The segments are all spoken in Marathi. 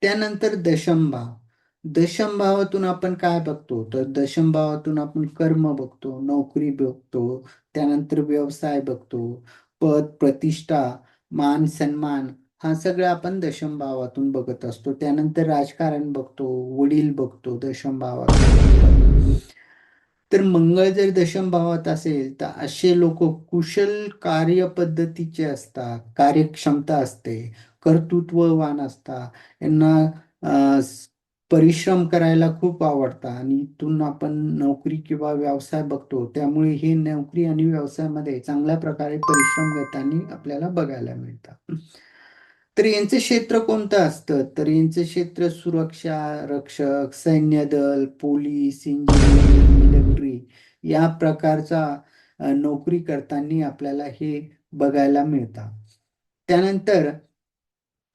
त्यानंतर दशम भाव. दशम भावातून आपण काय बघतो, तर दशम भावातून आपण कर्म बघतो, नोकरी बघतो, त्यानंतर व्यवसाय बघतो, पद, प्रतिष्ठा, मान, सन्मान, हा सगळं आपण दशम भावातून बघत असतो. त्यानंतर राजकारण बघतो, वडील बघतो दशम भावातून. तर मंगळ जर दशम भावात असेल तर असे लोक कुशल कार्यपद्धतीचे असतात, कार्यक्षमता असते, कर्तृत्ववान असतात, यांना परिश्रम करायला खूप आवडतं आणि इथून आपण नोकरी किंवा व्यवसाय बघतो. त्यामुळे हे नोकरी आणि व्यवसायामध्ये चांगल्या प्रकारे परिश्रम घेताना आपल्याला बघायला मिळतात. तर यांचं क्षेत्र कोणतं असतं, तर यांचं क्षेत्र सुरक्षा, रक्षक, सैन्य दल, पोलीस, इंजिनिअरिंग, मिलिटरी या प्रकारचा नोकरी करताना आपल्याला हे बघायला मिळतात. त्यानंतर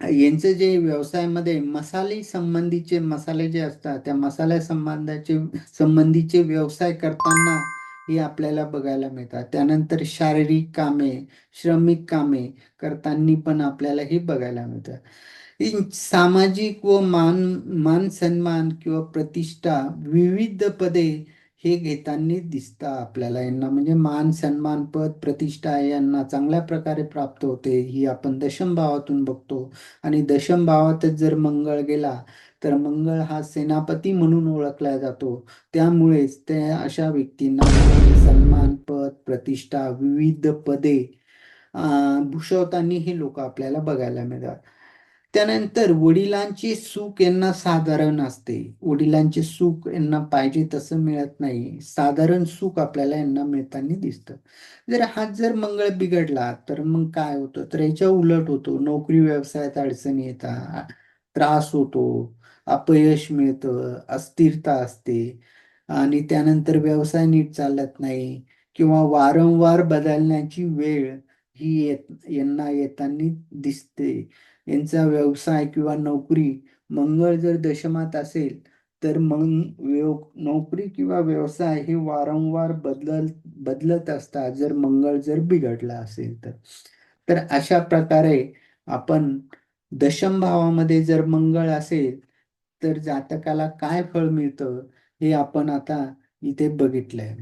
यांचे जे व्यवसायामध्ये मसाले जे असतात, त्या मसाल्या संबंधीचे व्यवसाय करताना हे आपल्याला बघायला मिळतात. त्यानंतर शारीरिक कामे, श्रमिक कामे करताना पण आपल्याला हे बघायला मिळतं. सामाजिक व मान सन्मान किंवा प्रतिष्ठा, विविध पदे हे घेताना दिसतं आपल्याला. यांना म्हणजे मान सन्मान, पद, प्रतिष्ठा यांना चांगल्या प्रकारे प्राप्त होते, ही आपण दशम भावातून बघतो. आणि दशम भावातच जर मंगळ गेला तर मंगळ हा सेनापती म्हणून ओळखला जातो. त्यामुळेच ते अशा व्यक्तींना मान सन्मान, पद, प्रतिष्ठा, विविध पदे भूषवताना हे लोक आपल्याला बघायला मिळतात. त्यानंतर वडिलांचे सुख यांना साधारण असते. वडिलांचे सुख यांना पाहिजे तसं मिळत नाही, साधारण सुख आपल्याला यांना मिळताना दिसतं. जर मंगळ बिघडला तर मग काय होतं, तर याच्या उलट होतो. नोकरी व्यवसायात अडचणी येतात, त्रास होतो, अपयश मिळतं, अस्थिरता असते आणि त्यानंतर व्यवसाय नीट चालत नाही किंवा वारंवार बदलण्याची वेळ ही यांना येताना दिसते. यांचा व्यवसाय किंवा नोकरी मंगळ जर दशमात असेल तर मग नोकरी किंवा व्यवसाय हे वारंवार बदलत असतात, जर बिघडला असेल तर. तर अशा प्रकारे आपण दशम भावामध्ये जर मंगळ असेल तर जातकाला काय फळ मिळतं हे आपण आता इथे बघितलंय.